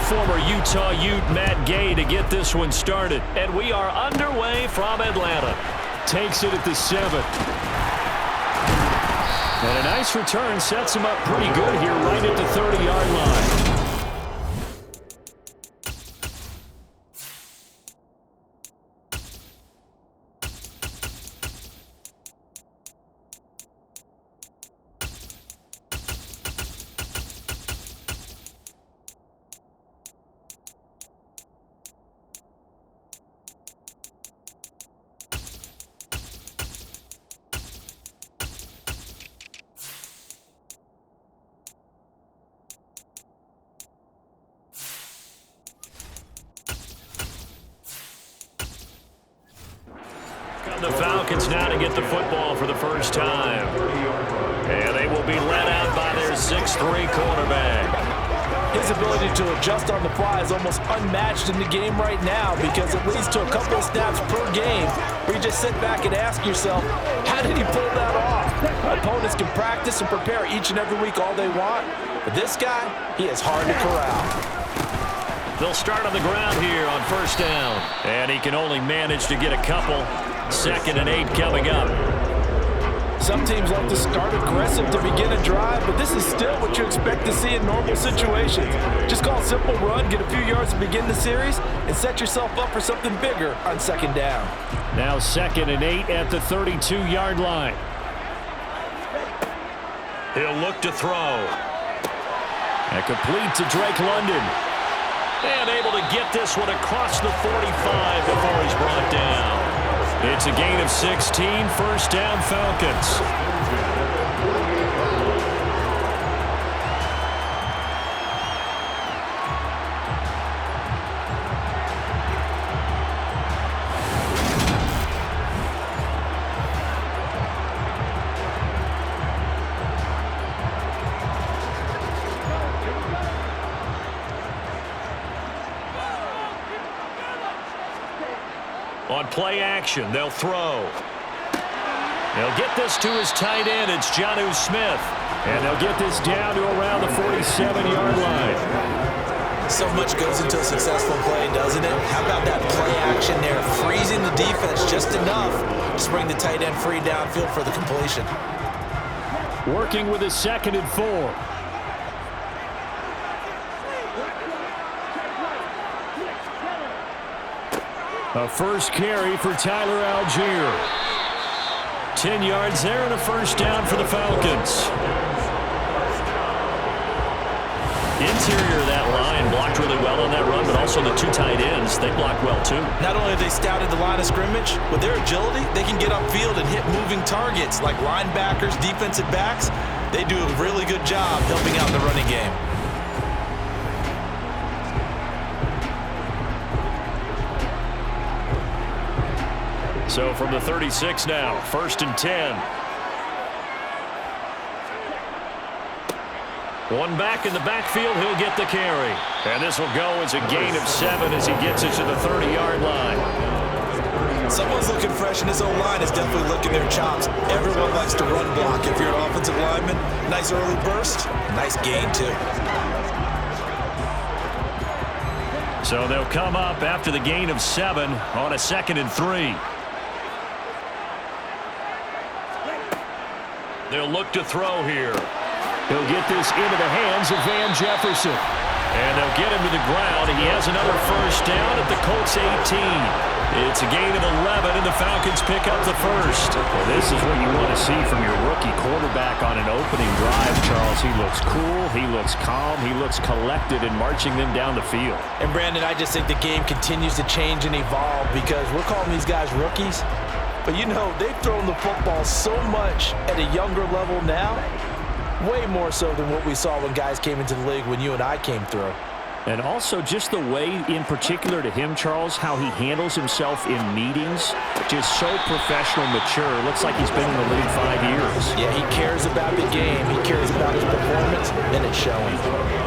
former Utah Ute Matt Gay to get this one started. And we are underway from Atlanta. Takes it at the 7. And a nice return sets him up pretty good here right at the 30-yard line. The Falcons now to get the football for the first time. And they will be led out by their 6'3" quarterback. His ability to adjust on the fly is almost unmatched in the game right now because it leads to a couple of snaps per game where you just sit back and ask yourself, how did he pull that off? Opponents can practice and prepare each and every week all they want, but this guy, he is hard to corral. They'll start on the ground here on first down. And he can only manage to get a couple. 2nd and 8 coming up. Some teams like to start aggressive to begin a drive, but this is still what you expect to see in normal situations. Just call a simple run, get a few yards to begin the series, and set yourself up for something bigger on 2nd down. Now 2nd and 8 at the 32-yard line. He'll look to throw. And complete to Drake London. And able to get this one across the 45 before he's brought down. It's a gain of 16, first down Falcons. On play action, they'll throw. They'll get this to his tight end. It's Jonnu Smith. And they'll get this down to around the 47-yard line. So much goes into a successful play, doesn't it? How about that play action there, freezing the defense just enough to bring the tight end free downfield for the completion. Working with a 2nd and 4. A first carry for Tyler Algier. 10 yards there and a first down for the Falcons. Interior of that line blocked really well on that run, but also the 2 tight ends, they blocked well too. Not only have they scouted the line of scrimmage, with their agility, they can get upfield and hit moving targets like linebackers, defensive backs. They do a really good job helping out the running game. So from the 36 now, 1st and 10. One back in the backfield, he'll get the carry. And this will go as a gain of 7 as he gets it to the 30-yard line. Someone's looking fresh, and his own line is definitely licking their chops. Everyone likes to run block. If you're an offensive lineman, nice early burst, nice gain too. So they'll come up after the gain of 7 on a 2nd and 3. They'll look to throw here. He'll get this into the hands of Van Jefferson. And they'll get him to the ground. He has another first down at the Colts 18. It's a gain of 11, and the Falcons pick up the first. Well, this is what you want to see from your rookie quarterback on an opening drive, Charles. He looks cool. He looks calm. He looks collected in marching them down the field. And, Brandon, I just think the game continues to change and evolve because we're calling these guys rookies. But, you know, they've thrown the football so much at a younger level now, way more so than what we saw when guys came into the league when you and I came through. And also just the way, in particular to him, Charles, how he handles himself in meetings, just so professional, mature. Looks like he's been in the league 5 years. Yeah, he cares about the game. He cares about his performance, and it's showing.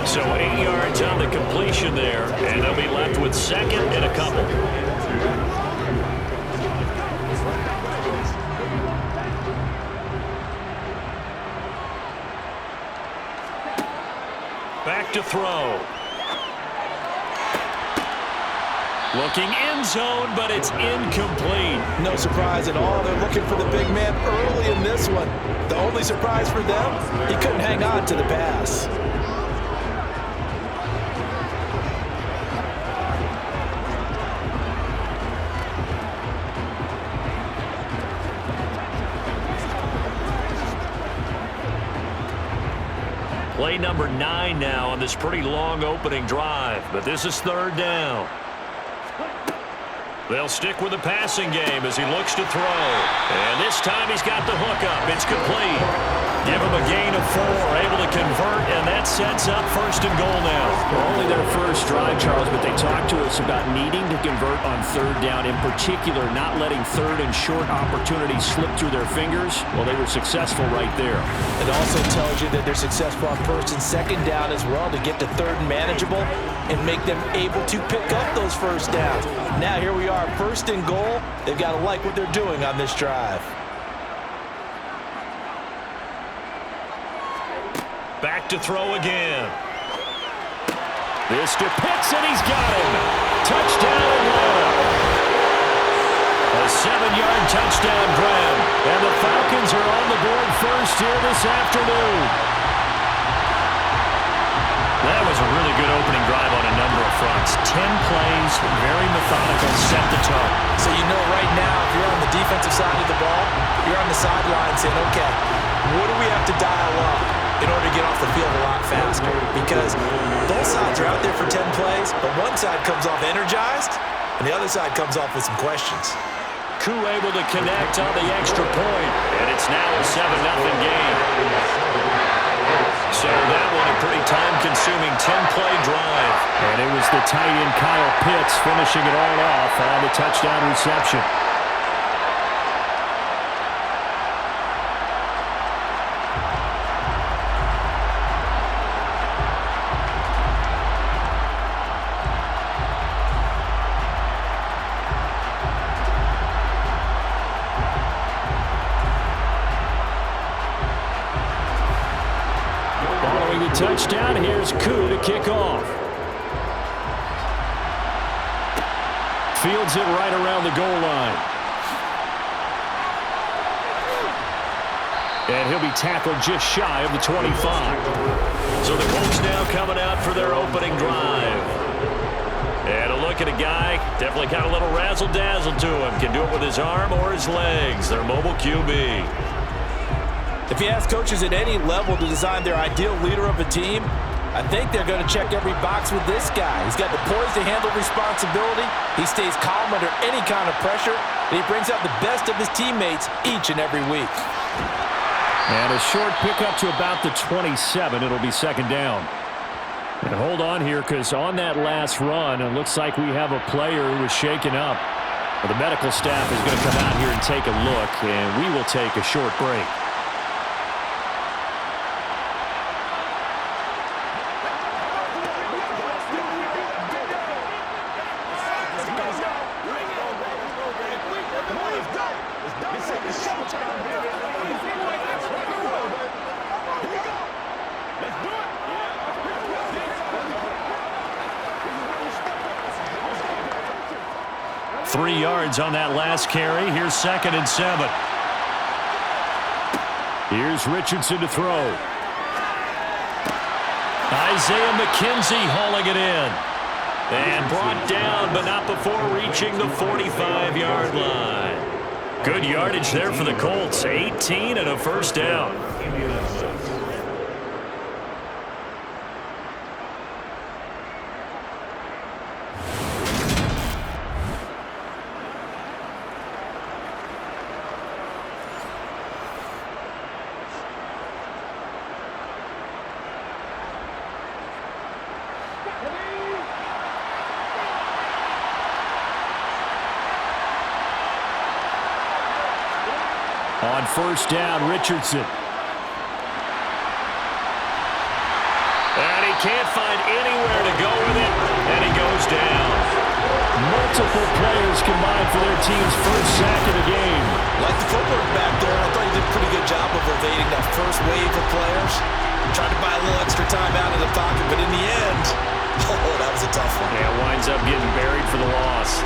So 8 yards on the completion there, and they'll be left with 2nd and a couple. Back to throw. Looking end zone, but it's incomplete. No surprise at all. They're looking for the big man early in this one. The only surprise for them, he couldn't hang on to the pass. Play number 9 now on this pretty long opening drive, but this is third down. They'll stick with the passing game as he looks to throw. And this time he's got the hookup. It's complete. Give him a gain of 4, able to convert, and that sets up first and goal now. Well, only their first drive, Charles, but they talked to us about needing to convert on third down, in particular not letting third and short opportunities slip through their fingers. Well, they were successful right there. It also tells you that they're successful on first and second down as well to get to third and manageable and make them able to pick up those first downs. Now here we are, first and goal. They've got to like what they're doing on this drive. Back to throw again. This to Pitts, and he's got him. Touchdown Atlanta. A 7-yard touchdown grab. And the Falcons are on the board first here this afternoon. That was a really good opening drive on a number of fronts. 10 plays, very methodical, set the tone. So you know right now, if you're on the defensive side of the ball, you're on the sideline saying, okay, what do we have to dial up in order to get off the field a lot faster? Because both sides are out there for 10 plays, but one side comes off energized, and the other side comes off with some questions. Koo able to connect on the extra point, and it's now a 7-0 game. So that one a pretty time-consuming 10-play drive. And it was the tight end Kyle Pitts finishing it all off on the touchdown reception. Touchdown. Here's Koo to kick off. Fields it right around the goal line. And he'll be tackled just shy of the 25. So the Colts now coming out for their opening drive. And a look at a guy, definitely got a little razzle-dazzle to him. Can do it with his arm or his legs. Their mobile QB. If you ask coaches at any level to design their ideal leader of a team, I think they're going to check every box with this guy. He's got the poise to handle responsibility. He stays calm under any kind of pressure. And he brings out the best of his teammates each and every week. And a short pickup to about the 27. It'll be second down. And hold on here, because on that last run, it looks like we have a player who was shaken up. Well, the medical staff is going to come out here and take a look, and we will take a short break. On that last carry. Here's second and 7. Here's Richardson to throw. Isaiah McKenzie hauling it in. And brought down, but not before reaching the 45-yard line. Good yardage there for the Colts. 18 and a first down. On first down, Richardson. And he can't find anywhere to go with it, and he goes down. Multiple players combined for their team's first sack of the game. Like the footwork back there, I thought he did a pretty good job of evading that first wave of players. Tried to buy a little extra time out of the pocket, but in the end, Oh, that was a tough one. Yeah, winds up getting buried for the loss.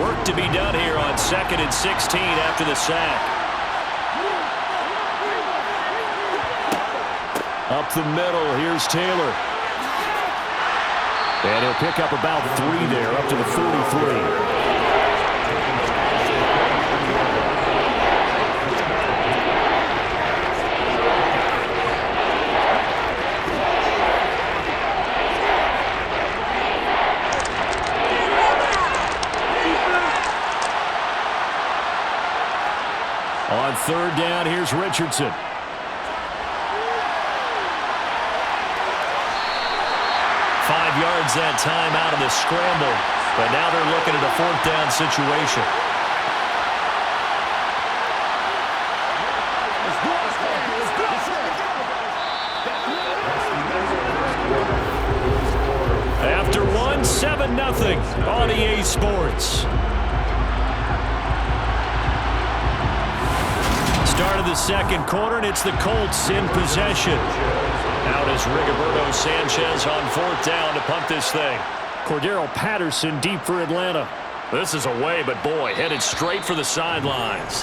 Work to be done here on 2nd and 16 after the sack. Up the middle, here's Taylor. And he'll pick up about 3 there, up to the 43. On 3rd down, here's Richardson. Yards that time out of the scramble, but now they're looking at a 4th down situation. After 7-0 on EA Sports. Start of the 2nd quarter, and it's the Colts in possession. Out is Rigoberto Sanchez on 4th down to punt this thing. Cordero Patterson deep for Atlanta. This is away, but boy, headed straight for the sidelines.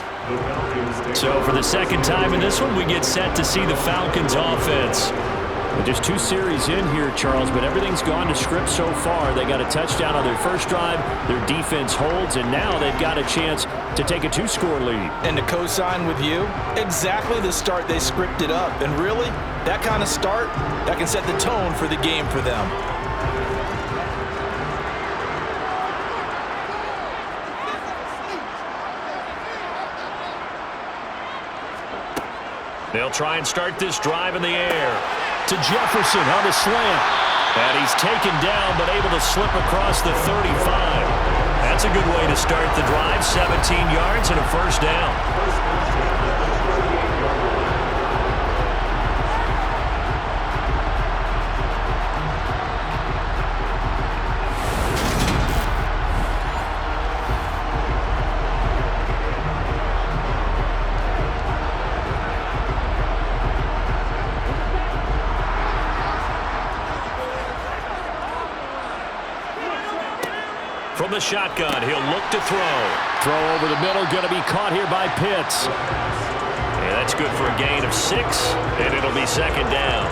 So for the 2nd time in this one, we get set to see the Falcons offense. Just 2 series in here, Charles, but everything's gone to script so far. They got a touchdown on their first drive, their defense holds, and now they've got a chance to take a 2-score lead. And to co-sign with you, exactly the start they scripted up. And really, that kind of start, that can set the tone for the game for them. They'll try and start this drive in the air. To Jefferson on the slant. And he's taken down, but able to slip across the 35. That's a good way to start the drive. 17 yards and a 1st down. From the shotgun, he'll look to throw. Throw over the middle, going to be caught here by Pitts. Yeah, that's good for a gain of 6, and it'll be 2nd down.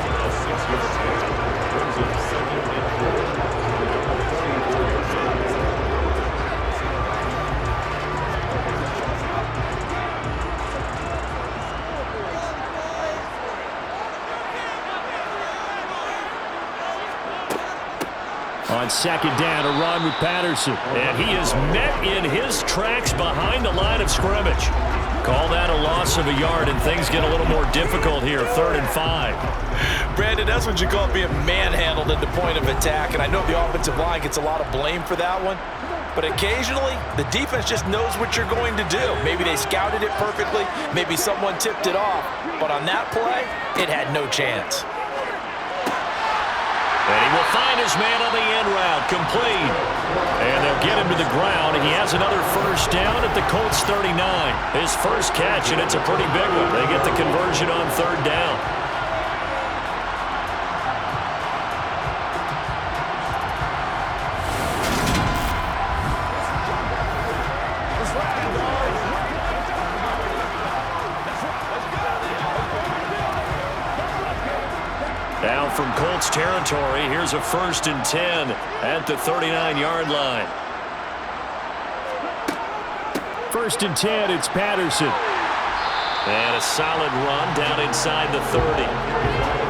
On 2nd down, a run with Patterson. And he is met in his tracks behind the line of scrimmage. Call that a loss of a yard, and things get a little more difficult here. 3rd and 5. Brandon, that's what you call being manhandled at the point of attack. And I know the offensive line gets a lot of blame for that one. But occasionally, the defense just knows what you're going to do. Maybe they scouted it perfectly. Maybe someone tipped it off. But on that play, it had no chance. And he will find his man on the end route, complete. And they'll get him to the ground, and he has another 1st down at the Colts 39. His first catch, and it's a pretty big one. They get the conversion on 3rd down. Now from Colts territory, here's a 1st and 10 at the 39-yard line. 1st and 10, it's Patterson. And a solid run down inside the 30.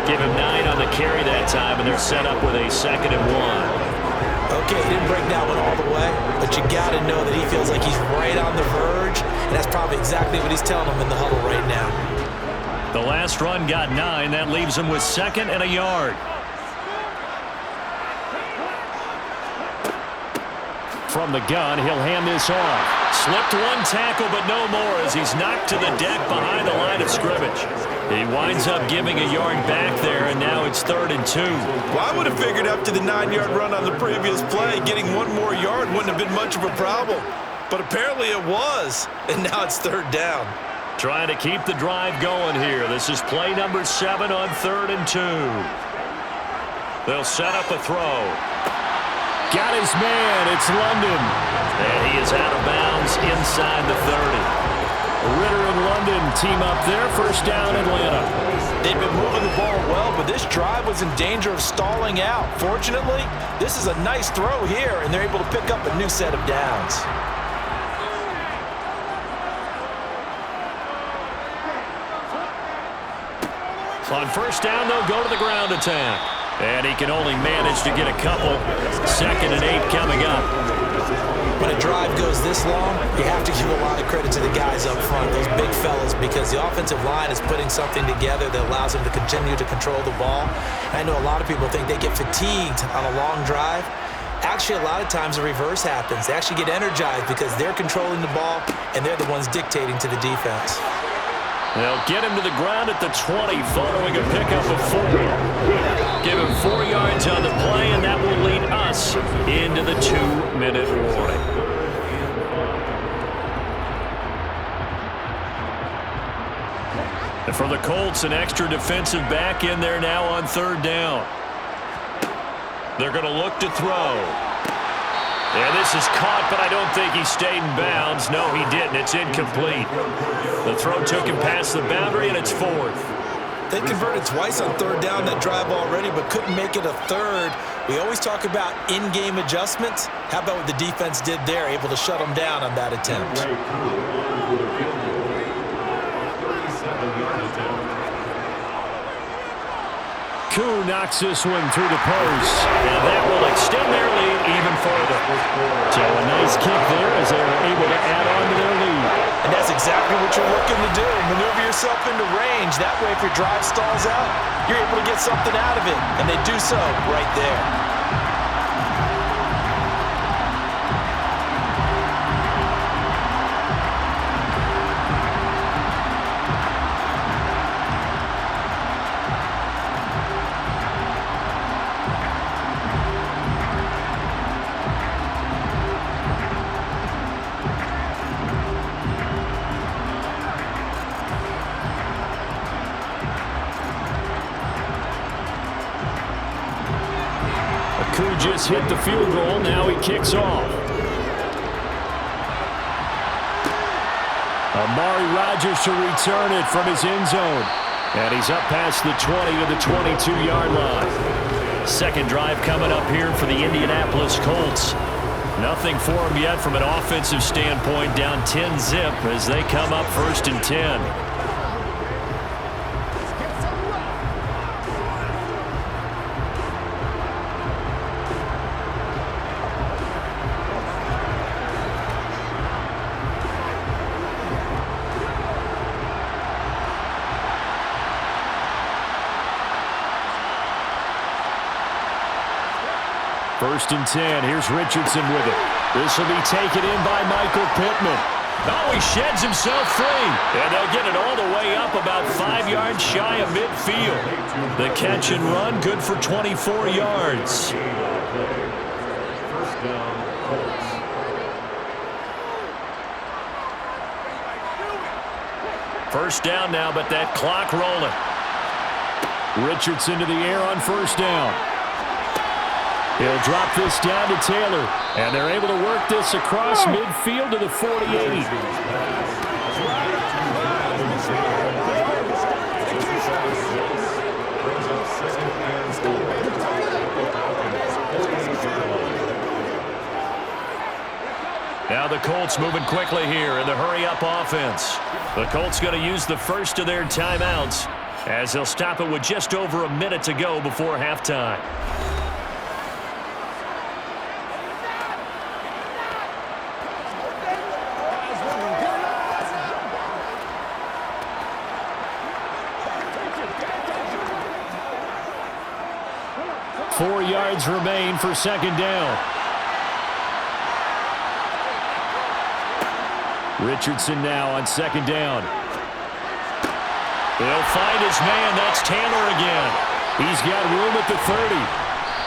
Give him 9 on the carry that time, and they're set up with a 2nd and 1. Okay, he didn't break that one all the way, but you got to know that he feels like he's right on the verge, and that's probably exactly what he's telling him in the huddle right now. The last run got 9. That leaves him with 2nd and a yard. from the gun. He'll hand this off. Slipped one tackle, but no more as he's knocked to the deck behind the line of scrimmage. He winds up giving a yard back there, and now it's 3rd and 2. Well, I would have figured after the 9-yard run on the previous play, getting one more yard wouldn't have been much of a problem. But apparently it was, and now it's 3rd down. Trying to keep the drive going here. This is play number 7 on 3rd and 2. They'll set up a throw. Got his man. It's London. And he is out of bounds inside the 30. Ritter and London team up there. 1st down, Atlanta. They've been moving the ball well, but this drive was in danger of stalling out. Fortunately, this is a nice throw here, and they're able to pick up a new set of downs. On 1st down, they'll go to the ground attack. And he can only manage to get a couple. 2nd and 8 coming up. When a drive goes this long, you have to give a lot of credit to the guys up front, those big fellas, because the offensive line is putting something together that allows them to continue to control the ball. I know a lot of people think they get fatigued on a long drive. Actually, a lot of times the reverse happens. They actually get energized because they're controlling the ball, and they're the ones dictating to the defense. They'll get him to the ground at the 20 following a pickup of 4. Give him 4 yards on the play, and that will lead us into the 2-minute warning. And for the Colts, an extra defensive back in there now on 3rd down. They're going to look to throw. And this is caught, but I don't think he stayed in bounds. No, he didn't. It's incomplete. The throw took him past the boundary, and it's 4th. They converted twice on 3rd down that drive already, but couldn't make it a 3rd. We always talk about in-game adjustments. How about what the defense did there, able to shut them down on that attempt? Koo knocks this one through the post. And that will extend their lead even further. So a nice kick there as they are able to add on to their lead. And that's exactly what you're looking to do. Maneuver yourself into range. That way, if your drive stalls out, you're able to get something out of it. And they do so right there. Koo just hit the field goal. Now he kicks off. Amari Rodgers to return it from his end zone. And he's up past the 20 to the 22-yard line. 2nd drive coming up here for the Indianapolis Colts. Nothing for them yet from an offensive standpoint. Down 10-zip as they come up 1st and 10. First and 10. Here's Richardson with it. This will be taken in by Michael Pittman. Oh, he sheds himself free. And they'll get it all the way up about 5 yards shy of midfield. The catch and run good for 24 yards. First down now, but that clock rolling. Richardson to the air on 1st down. He'll drop this down to Taylor. And they're able to work this across midfield to the 48. Now the Colts moving quickly here in the hurry-up offense. The Colts going to use the first of their timeouts as they'll stop it with just over a minute to go before halftime. Four yards remain for 2nd down. Richardson now on second down. They'll find his man. That's Taylor again. He's got room at the 30.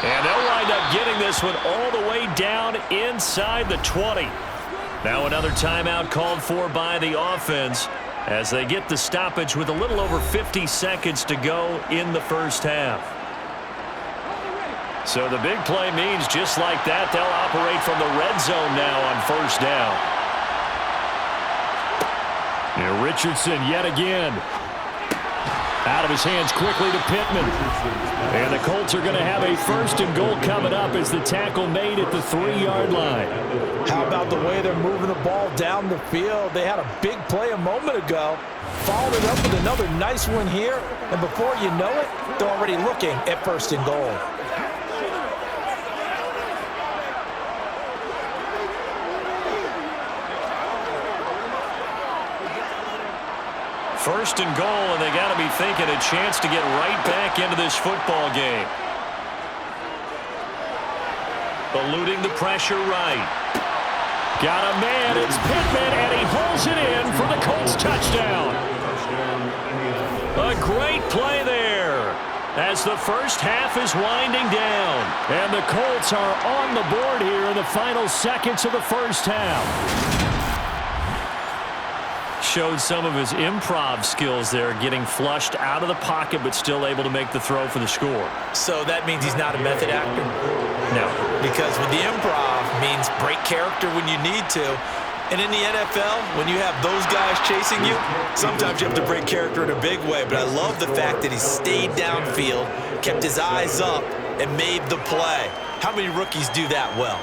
And they'll wind up getting this one all the way down inside the 20. Now another timeout called for by the offense as they get the stoppage with a little over 50 seconds to go in the first half. So the big play means just like that, they'll operate from the red zone now on first down. And Richardson yet again. Out of his hands quickly to Pittman. And the Colts are going to have a first and goal coming up as the tackle made at the 3-yard line. How about the way they're moving the ball down the field? They had a big play a moment ago. Followed it up with another nice one here. And before you know it, they're already looking at first and goal. First and goal, and they got to be thinking a chance to get right back into this football game. Eluding the pressure right. Got a man, it's Pittman, and he holds it in for the Colts touchdown. A great play there as the first half is winding down. And the Colts are on the board here in the final seconds of the first half. Showed some of his improv skills there, getting flushed out of the pocket but still able to make the throw for the score. So that means he's not a method actor? No. Because with the improv means break character when you need to. And in the NFL, when you have those guys chasing you, sometimes you have to break character in a big way. But I love the fact that he stayed downfield, kept his eyes up, and made the play. How many rookies do that well?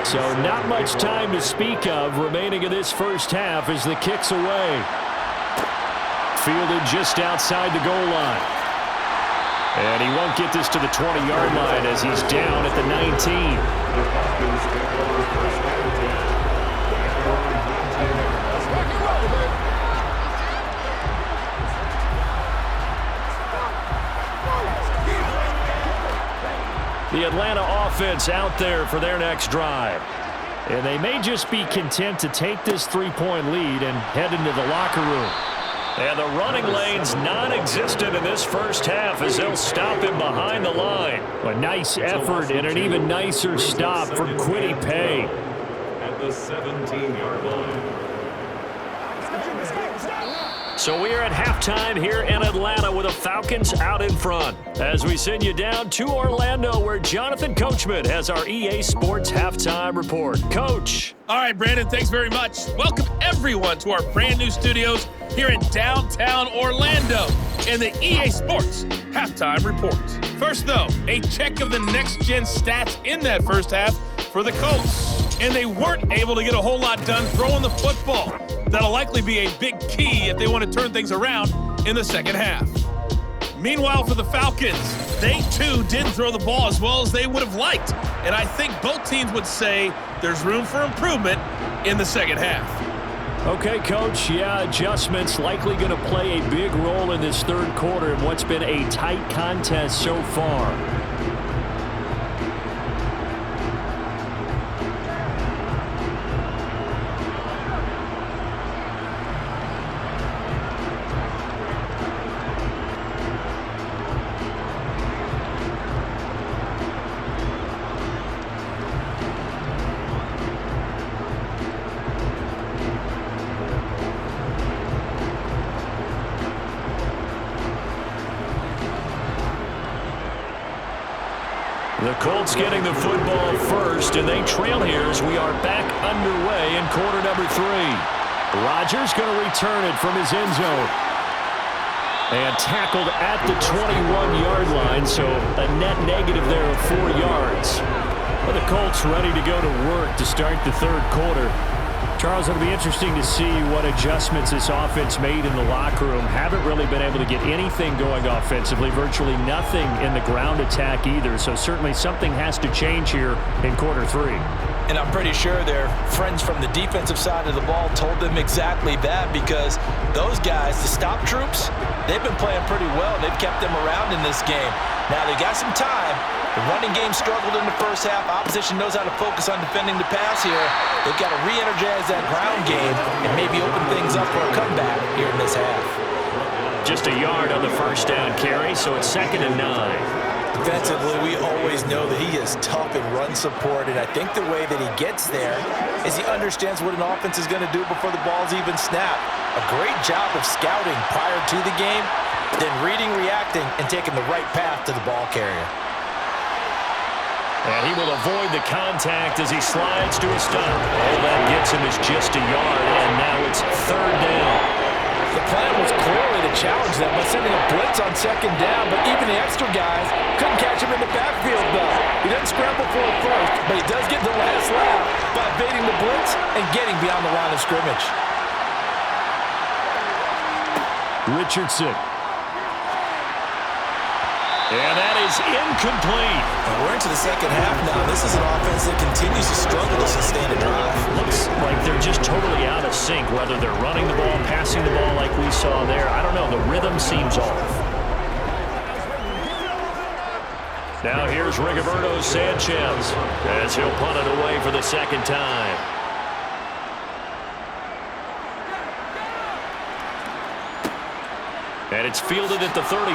So not much time to speak of remaining in this first half as the kick's away. Fielded just outside the goal line. And he won't get this to the 20-yard line as he's down at the 19. The Atlanta offense out there for their next drive. And they may just be content to take this 3-point lead and head into the locker room. And the running lane's non-existent in this first half as they'll stop him behind the line. A nice effort and an even nicer stop from Kwity Paye. At the 17-yard line. So we are at halftime here in Atlanta with the Falcons out in front. As we send you down to Orlando where Jonathan Coachman has our EA Sports Halftime Report. Coach. All right, Brandon, thanks very much. Welcome everyone to our brand new studios here in downtown Orlando in the EA Sports Halftime Report. First, though, a check of the next-gen stats in that first half for the Colts. And they weren't able to get a whole lot done throwing the football. That'll likely be a big key if they want to turn things around in the second half. Meanwhile, for the Falcons, they too didn't throw the ball as well as they would have liked. And I think both teams would say there's room for improvement in the second half. Okay, Coach, adjustments likely going to play a big role in this third quarter in what's been a tight contest so far. The Colts getting the football first, and they trail here as we are back underway in quarter number 3. Rodgers going to return it from his end zone. And tackled at the 21-yard line, so a net negative there of 4 yards. But the Colts ready to go to work to start the third quarter. Charles, it'll be interesting to see what adjustments this offense made in the locker room. Haven't really been able to get anything going offensively, virtually nothing in the ground attack either. So certainly something has to change here in quarter 3. And I'm pretty sure their friends from the defensive side of the ball told them exactly that, because those guys, the stop troops, they've been playing pretty well. They've kept them around in this game. Now they got some time. The running game struggled in the first half. Opposition knows how to focus on defending the pass here. They've got to re-energize that ground game and maybe open things up for a comeback here in this half. Just a yard on the first down carry, so it's 2nd and 9. Defensively, we always know that he is tough in run support, and I think the way that he gets there is he understands what an offense is going to do before the ball's even snapped. A great job of scouting prior to the game, then reading, reacting, and taking the right path to the ball carrier. And he will avoid the contact as he slides to a stop. All that gets him is just a yard, and now it's 3rd down. The plan was clearly to challenge them by sending a blitz on 2nd down, but even the extra guys couldn't catch him in the backfield, though. He doesn't scramble for it first, but he does get the last laugh by evading the blitz and getting beyond the line of scrimmage. Richardson. And that is incomplete. We're into the second half now. This is an offense that continues to struggle to sustain a drive. Looks like they're just totally out of sync, whether they're running the ball, passing the ball like we saw there. I don't know. The rhythm seems off. Now here's Rigoberto Sanchez as he'll punt it away for the 2nd time. And it's fielded at the 34.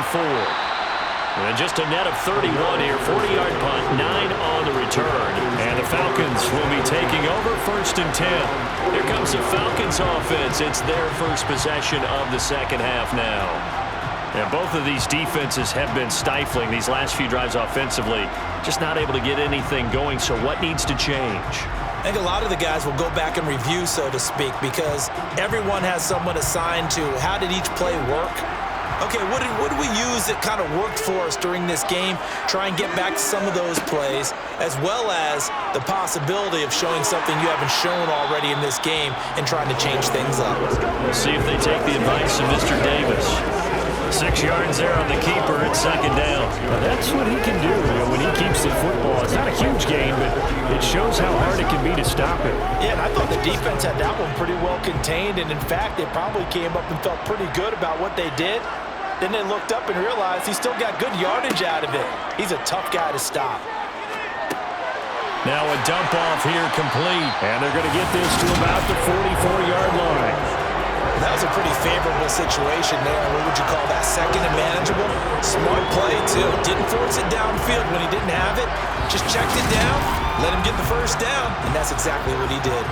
And just a net of 31 here, 40-yard punt, 9 on the return. And the Falcons will be taking over 1st and 10. Here comes the Falcons offense. It's their first possession of the second half now. And both of these defenses have been stifling these last few drives offensively. Just not able to get anything going, so what needs to change? I think a lot of the guys will go back and review, so to speak, because everyone has someone assigned to how did each play work. Okay, what did we use that kind of worked for us during this game? Try and get back to some of those plays, as well as the possibility of showing something you haven't shown already in this game and trying to change things up. We'll see if they take the advice of Mr. Davis. 6 yards there on the keeper. It's 2nd down. Well, that's what he can do when he keeps the football. It's not a huge game, but it shows how hard it can be to stop it. Yeah, and I thought the defense had that one pretty well contained, and in fact, they probably came up and felt pretty good about what they did. Then they looked up and realized he still got good yardage out of it. He's a tough guy to stop. Now a dump off here complete. And they're going to get this to about the 44-yard line. That was a pretty favorable situation there. What would you call that? 2nd and manageable? Smart play, too. Didn't force it downfield when he didn't have it. Just checked it down, let him get the first down, and that's exactly what he did.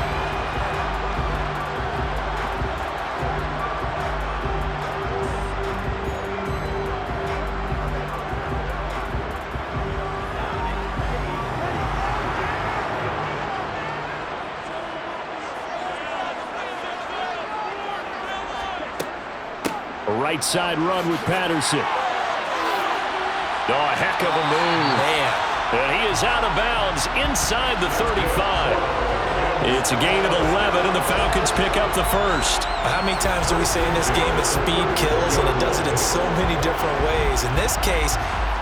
Right side run with Patterson. Oh, a heck of a move. Man. And he is out of bounds inside the 35. It's a gain of 11, and the Falcons pick up the first. How many times do we say in this game that speed kills, and it does it in so many different ways? In this case,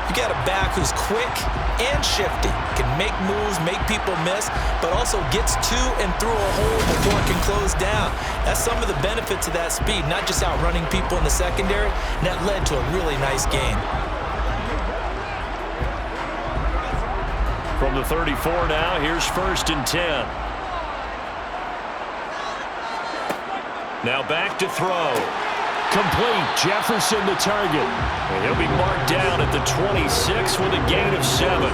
you got a back who's quick and shifty, can make moves, make people miss, but also gets to and through a hole before it can close down. That's some of the benefits of that speed, not just outrunning people in the secondary, and that led to a really nice gain. From the 34 now, here's 1st and 10. Now back to throw. Complete. Jefferson the target. And he'll be marked down at the 26 with a gain of 7.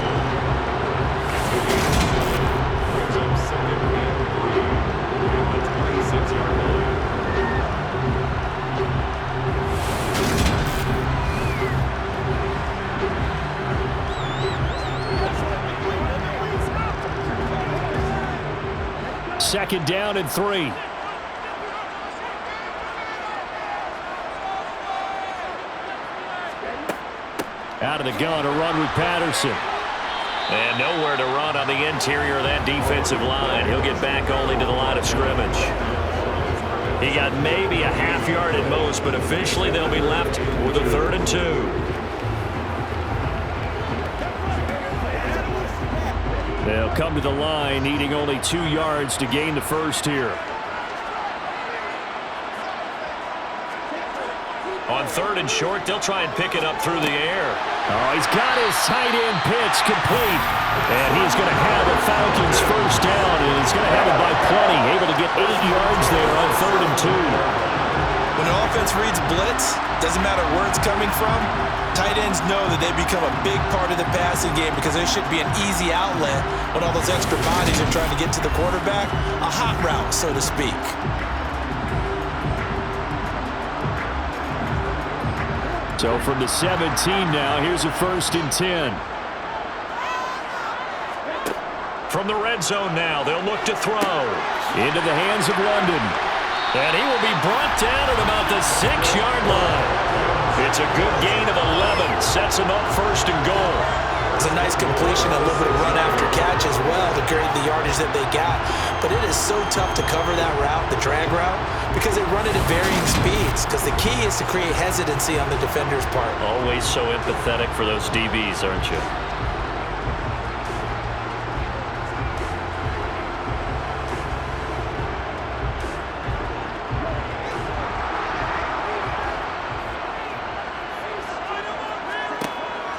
Second down and 3. Out of the gun, a run with Patterson. And nowhere to run on the interior of that defensive line. He'll get back only to the line of scrimmage. He got maybe a half yard at most, but officially they'll be left with a 3rd and 2. They'll come to the line needing only 2 yards to gain the first here. On 3rd and short, they'll try and pick it up through the air. Oh, he's got his tight end pitch complete. And he's going to have the Falcons first down, and he's going to have it by plenty. Able to get 8 yards there on 3rd and 2. When an offense reads blitz, doesn't matter where it's coming from, tight ends know that they become a big part of the passing game because there should be an easy outlet when all those extra bodies are trying to get to the quarterback. A hot route, so to speak. So from the 17 now, here's a 1st and 10. From the red zone now, they'll look to throw. Into the hands of London. And he will be brought down at about the 6-yard line. It's a good gain of 11. Sets him up 1st and goal. It's a nice completion, a little bit of run after catch as well to create the yardage that they got. But it is so tough to cover that route, the drag route, because they run it at varying speeds. Because the key is to create hesitancy on the defender's part. Always so empathetic for those DBs, aren't you?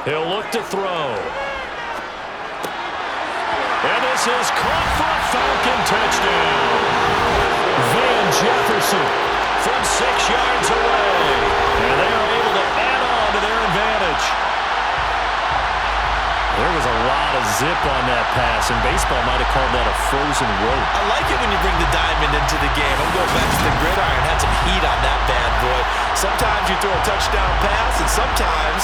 He'll look to throw. And this is caught for a Falcon touchdown. Van Jefferson from 6 yards away. And they are able to add on to their advantage. There was a lot of zip on that pass, and baseball might have called that a frozen rope. I like it when you bring the diamond into the game. I'm going back to the gridiron. Had some heat on that bad boy. Sometimes you throw a touchdown pass, and sometimes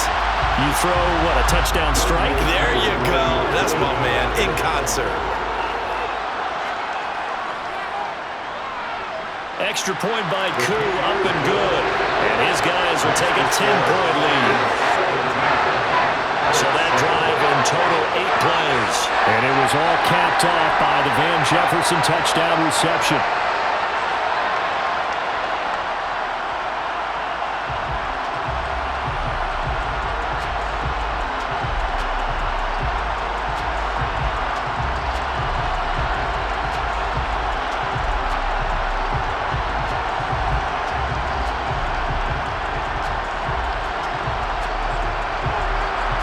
you throw, what, a touchdown strike? There you go. That's my man, in concert. Extra point by Koo, up and good. And his guys will take a 10-point lead. So that drive in total 8 plays. And it was all capped off by the Van Jefferson touchdown reception.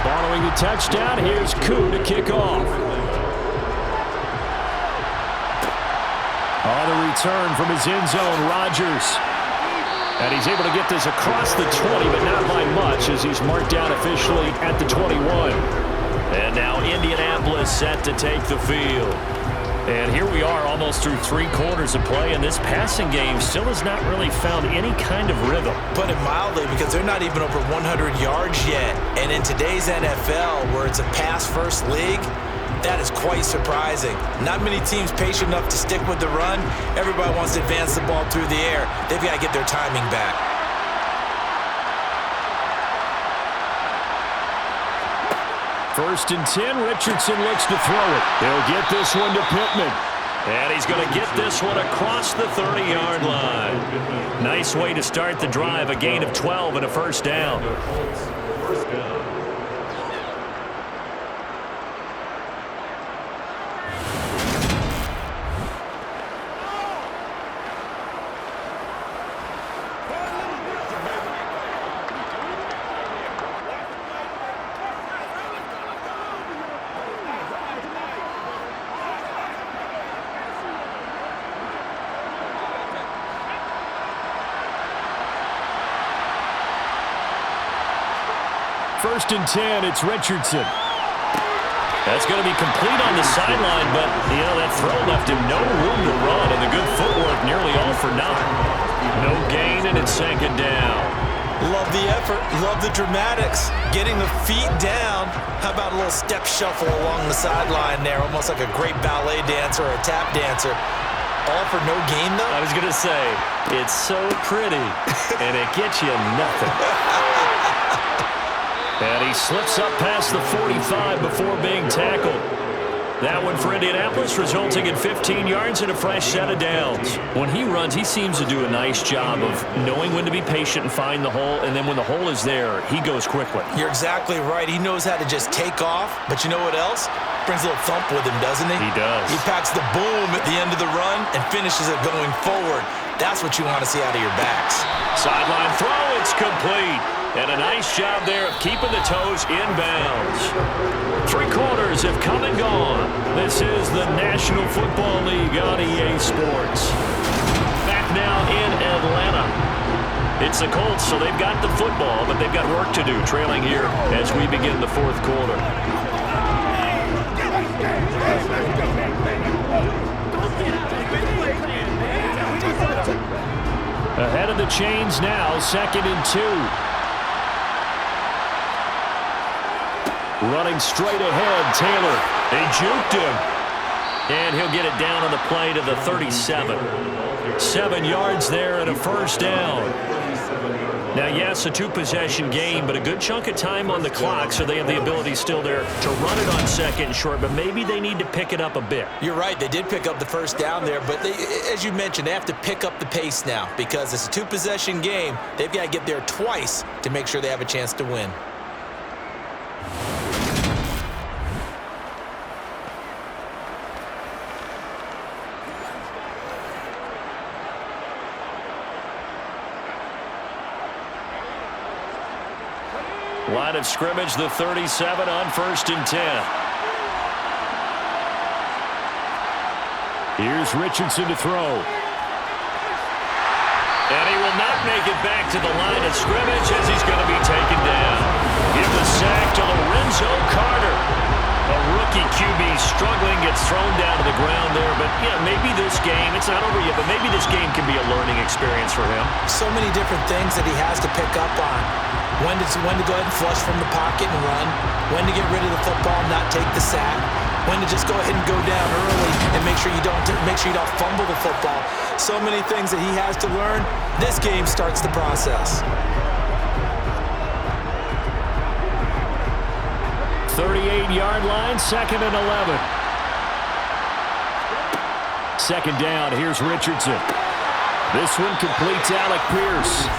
Following the touchdown, here's Koo to kick off. On the return from his end zone, Rodgers. And he's able to get this across the 20, but not by much as he's marked down officially at the 21. And now Indianapolis set to take the field. And here we are almost through 3 quarters of play, and this passing game still has not really found any kind of rhythm. Put it mildly, because they're not even over 100 yards yet. And in today's NFL, where it's a pass-first league, that is quite surprising. Not many teams patient enough to stick with the run. Everybody wants to advance the ball through the air. They've got to get their timing back. First and 10, Richardson looks to throw it. He'll get this one to Pittman. And he's going to get this one across the 30-yard line. Nice way to start the drive, a gain of 12 and a first down. First and 10, it's Richardson. That's going to be complete on the sideline, but, you know, that throw left him no room to run, and the good footwork nearly all for naught. No gain, and it's 2nd down. Love the effort. Love the dramatics. Getting the feet down. How about a little step shuffle along the sideline there, almost like a great ballet dancer or a tap dancer. All for no gain, though? I was going to say, it's so pretty, and it gets you nothing. And he slips up past the 45 before being tackled. That one for Indianapolis, resulting in 15 yards and a fresh set of downs. When he runs, he seems to do a nice job of knowing when to be patient and find the hole, and then when the hole is there, he goes quickly. You're exactly right. He knows how to just take off, but you know what else? Brings a little thump with him, doesn't he? He does. He packs the boom at the end of the run and finishes it going forward. That's what you want to see out of your backs. Sideline throw, it's complete. And a nice job there of keeping the toes in bounds. 3 quarters have come and gone. This is the National Football League on EA Sports. Back now in Atlanta. It's the Colts, so they've got the football, but they've got work to do, trailing here as we begin the 4th quarter. Ahead of the chains now, 2nd and 2. Running straight ahead, Taylor. They juked him. And he'll get it down on the play to the 37. 7 yards there and a first down. Now, yes, a 2-possession game, but a good chunk of time on the clock, so they have the ability still there to run it on 2nd and short, but maybe they need to pick it up a bit. You're right. They did pick up the first down there, but as you mentioned, they have to pick up the pace now because it's a 2-possession game. They've got to get there twice to make sure they have a chance to win. Line of scrimmage, the 37 on 1st and 10. Here's Richardson to throw. And he will not make it back to the line of scrimmage as he's going to be taken down. Give the sack to Lorenzo Carter. A rookie QB struggling, gets thrown down to the ground there. But, yeah, maybe this game, it's not over yet, but maybe this game can be a learning experience for him. So many different things that he has to pick up on. When to go ahead and flush from the pocket and run. When to get rid of the football and not take the sack. When to just go ahead and go down early and make sure you don't fumble the football. So many things that he has to learn. This game starts the process. 38-yard line, 2nd and 11. 2nd down, here's Richardson. This one completes Alec Pierce.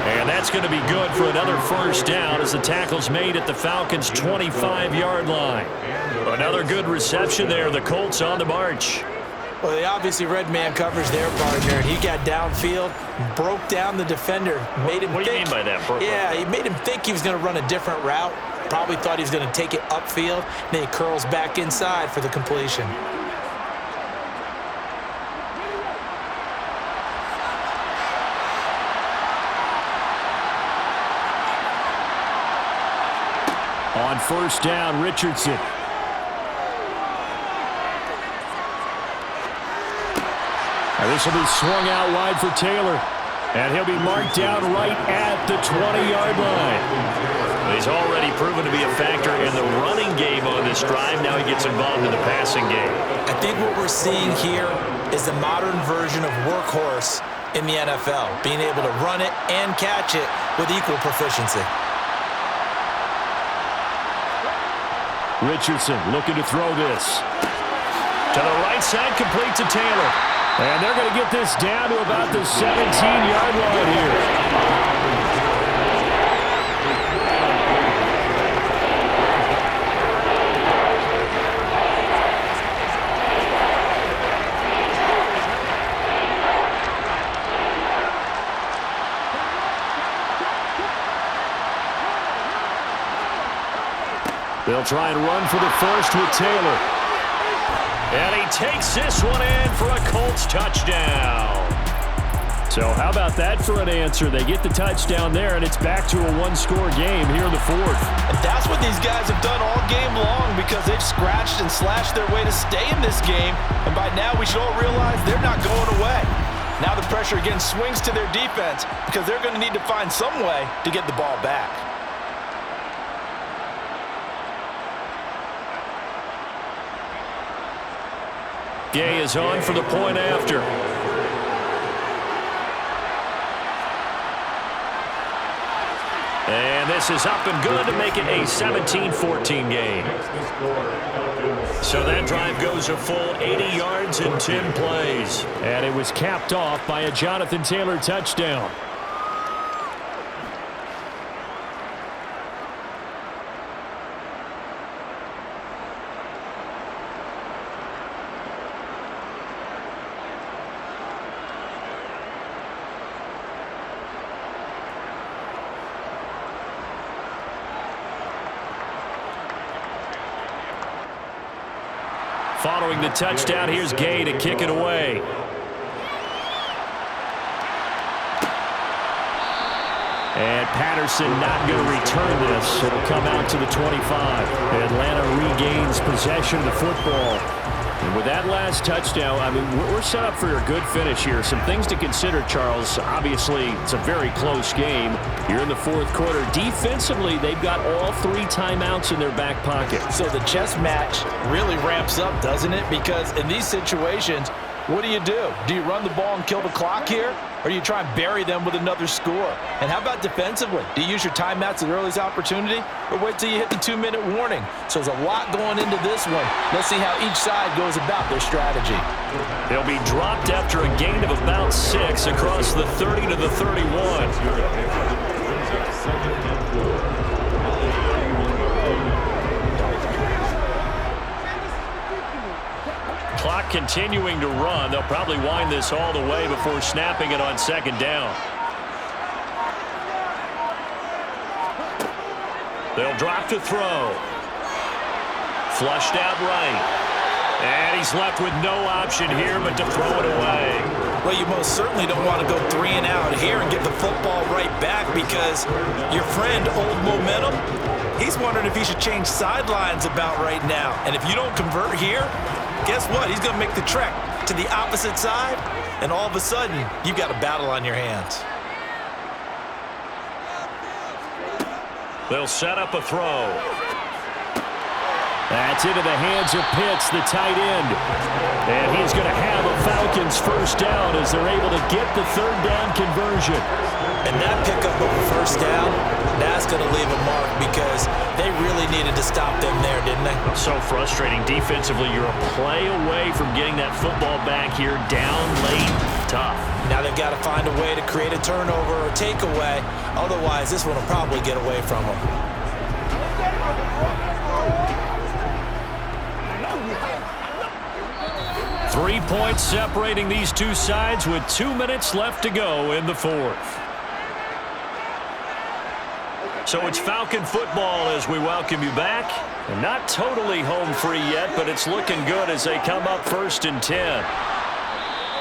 And that's going to be good for another first down as the tackle's made at the Falcons' 25-yard line. Another good reception there. The Colts on the march. Well, they obviously read man coverage there, partner, and he got downfield, broke down the defender, made him What do you mean by that, Brooklyn? Yeah, he made him think he was going to run a different route. Probably thought he was going to take it upfield. Then he curls back inside for the completion. On 1st down, Richardson. And this will be swung out wide for Taylor. And he'll be marked down right at the 20-yard line. He's already proven to be a factor in the running game on this drive. Now he gets involved in the passing game. I think what we're seeing here is the modern version of workhorse in the NFL, being able to run it and catch it with equal proficiency. Richardson looking to throw this. To the right side, complete to Taylor. And they're going to get this down to about the 17-yard line here. They'll try and run for the first with Taylor. And he takes this one in for a Colts touchdown. So how about that for an answer? They get the touchdown there, and it's back to a one-score game here in the 4th. And that's what these guys have done all game long because they've scratched and slashed their way to stay in this game. And by now we should all realize they're not going away. Now the pressure again swings to their defense because they're going to need to find some way to get the ball back. Gay is on for the point after. And this is up and good to make it a 17-14 game. So that drive goes a full 80 yards in 10 plays. And it was capped off by a Jonathan Taylor touchdown. Following the touchdown, here's Gay to kick it away. And Patterson not going to return this. It'll come out to the 25. Atlanta regains possession of the football. And with that last touchdown, I mean, we're set up for a good finish here. Some things to consider, Charles. Obviously, it's a very close game. You're in the fourth quarter. Defensively, they've got all 3 timeouts in their back pocket. So the chess match really ramps up, doesn't it? Because in these situations, what do? Do you run the ball and kill the clock here? Or do you try and bury them with another score? And how about defensively? Do you use your timeouts at the earliest opportunity? Or wait till you hit the 2-minute warning? So there's a lot going into this one. Let's see how each side goes about their strategy. They'll be dropped after a gain of about 6 across the 30 to the 31. Clock continuing to run. They'll probably wind this all the way before snapping it on second down. They'll drop to throw. Flushed out right. And he's left with no option here but to throw it away. Well, you most certainly don't want to go 3 and out here and get the football right back because your friend, Old Momentum, he's wondering if he should change sidelines about right now. And if you don't convert here, guess what? He's going to make the trek to the opposite side, and all of a sudden, you've got a battle on your hands. They'll set up a throw. That's into the hands of Pitts, the tight end. And he's going to have a Falcons first down as they're able to get the 3rd down conversion. And that pickup of a first down, that's going to leave a mark because they really needed to stop them there, didn't they? So frustrating. Defensively, you're a play away from getting that football back here down late. Tough. Now they've got to find a way to create a turnover or takeaway. Otherwise, this one will probably get away from them. 3 points separating these two sides with 2 minutes left to go in the fourth. So it's Falcon football as we welcome you back. And not totally home free yet, but it's looking good as they come up 1st and 10.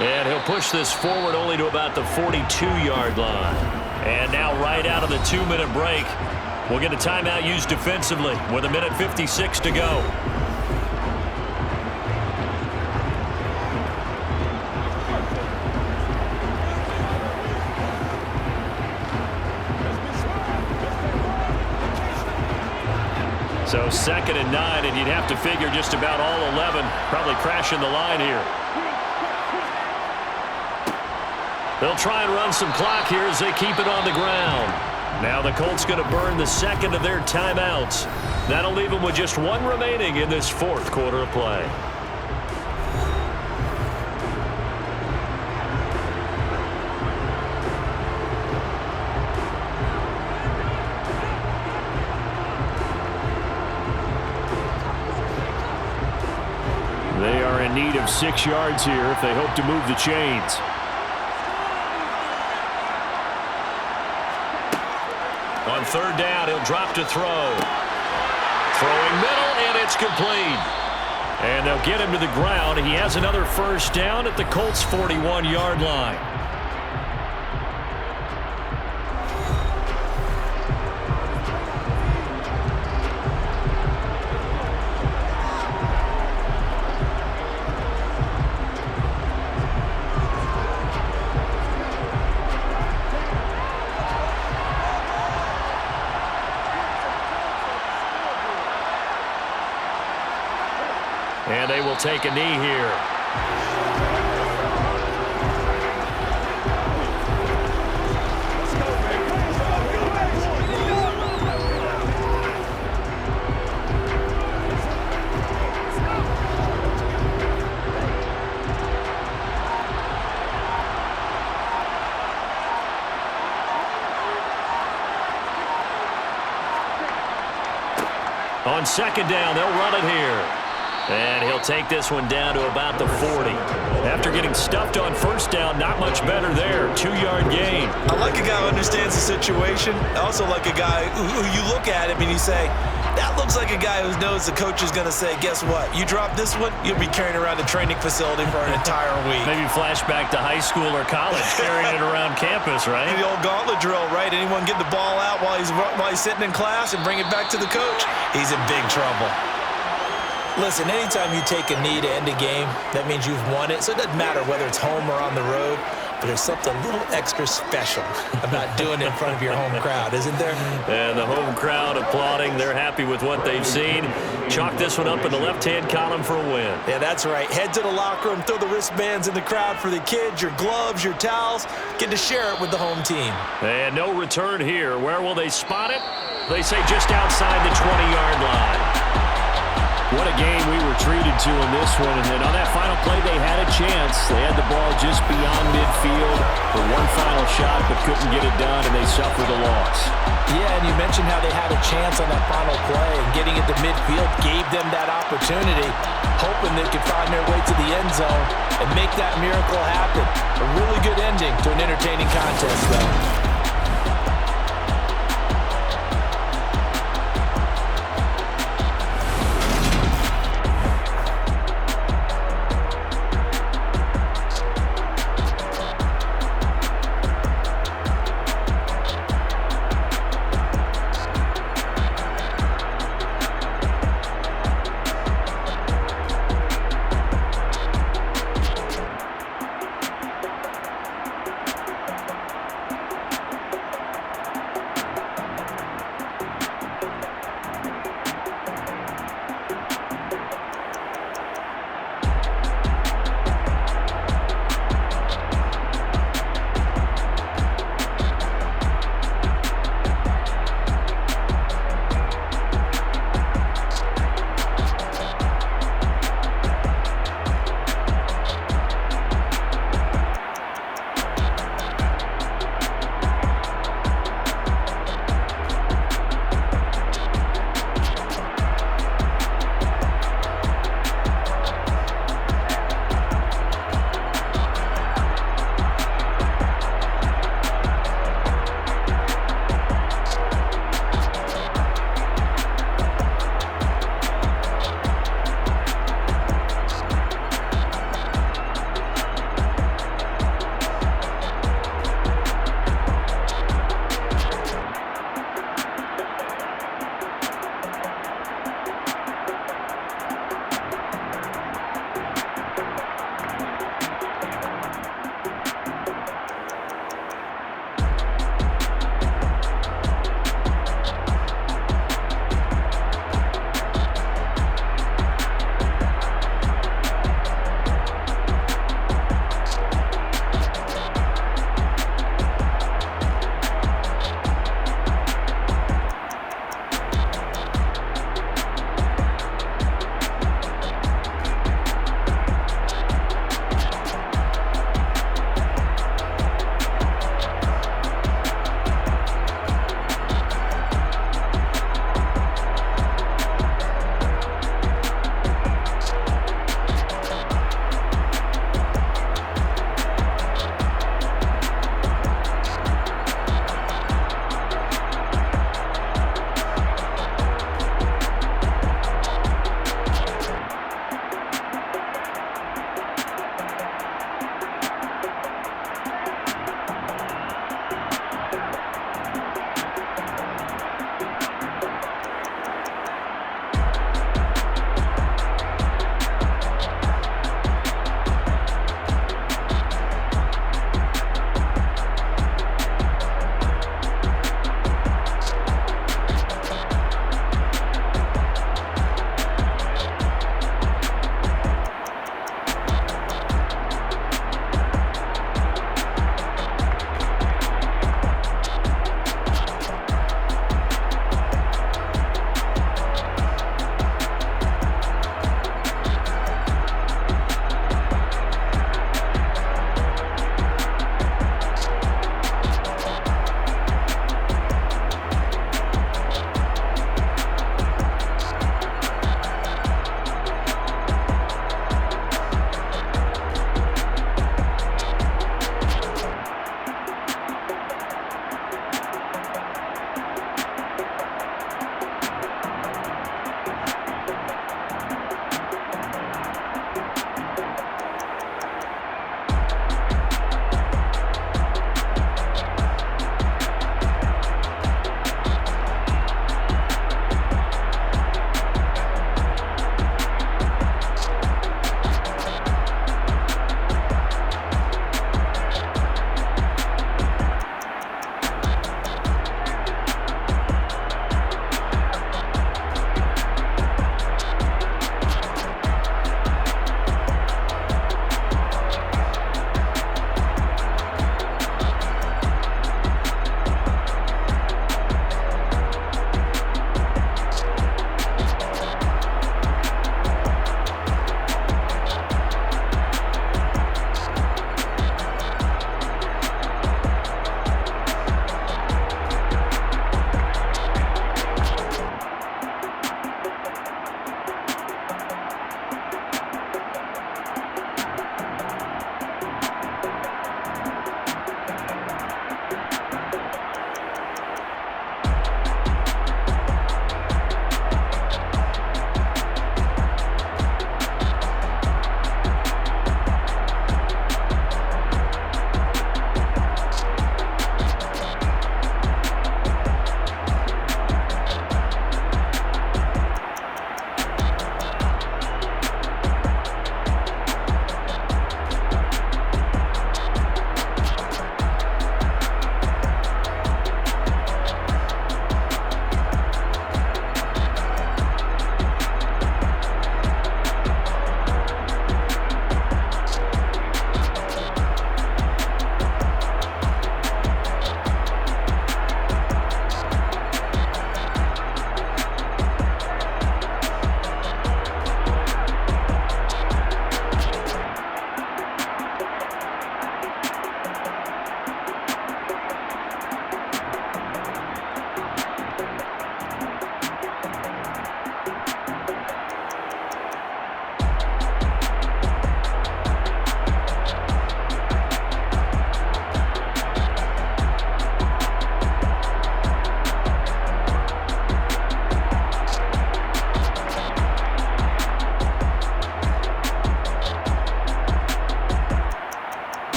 And he'll push this forward only to about the 42-yard line. And now right out of the 2-minute break, we'll get a timeout used defensively with 1:56 to go. So 2nd and 9, and you'd have to figure just about all 11 probably crashing the line here. They'll try and run some clock here as they keep it on the ground. Now the Colts going to burn the 2nd of their timeouts. That'll leave them with just 1 remaining in this 4th quarter of play. They are in need of 6 yards here if they hope to move the chains. On 3rd down, he'll drop to throw. Throwing middle, and it's complete. And they'll get him to the ground. He has another first down at the Colts' 41-yard line. And they will take a knee here. On second down, they'll run it here. And he'll take this one down to about the 40. After getting stuffed on first down, not much better there. 2-yard gain. I like a guy who understands the situation. I also like a guy who you look at him and you say, that looks like a guy who knows the coach is going to say, guess what? You drop this one, you'll be carrying around the training facility for an entire week. Maybe flashback to high school or college, carrying it around campus, right? The old gauntlet drill, right? Anyone get the ball out while he's sitting in class and bring it back to the coach? He's in big trouble. Listen, anytime you take a knee to end a game, that means you've won it. So it doesn't matter whether it's home or on the road, but there's something a little extra special about doing it in front of your home crowd, isn't there? And the home crowd applauding. They're happy with what they've seen. Chalk this one up in the left-hand column for a win. Yeah, that's right. Head to the locker room, throw the wristbands in the crowd for the kids, your gloves, your towels. Get to share it with the home team. And no return here. Where will they spot it? They say just outside the 20-yard line. What a game we were treated to in this one. And then on that final play, they had a chance. They had the ball just beyond midfield for one final shot, but couldn't get it done, and they suffered a loss. Yeah, and you mentioned how they had a chance on that final play, and getting it to midfield gave them that opportunity, hoping they could find their way to the end zone and make that miracle happen. A really good ending to an entertaining contest, though.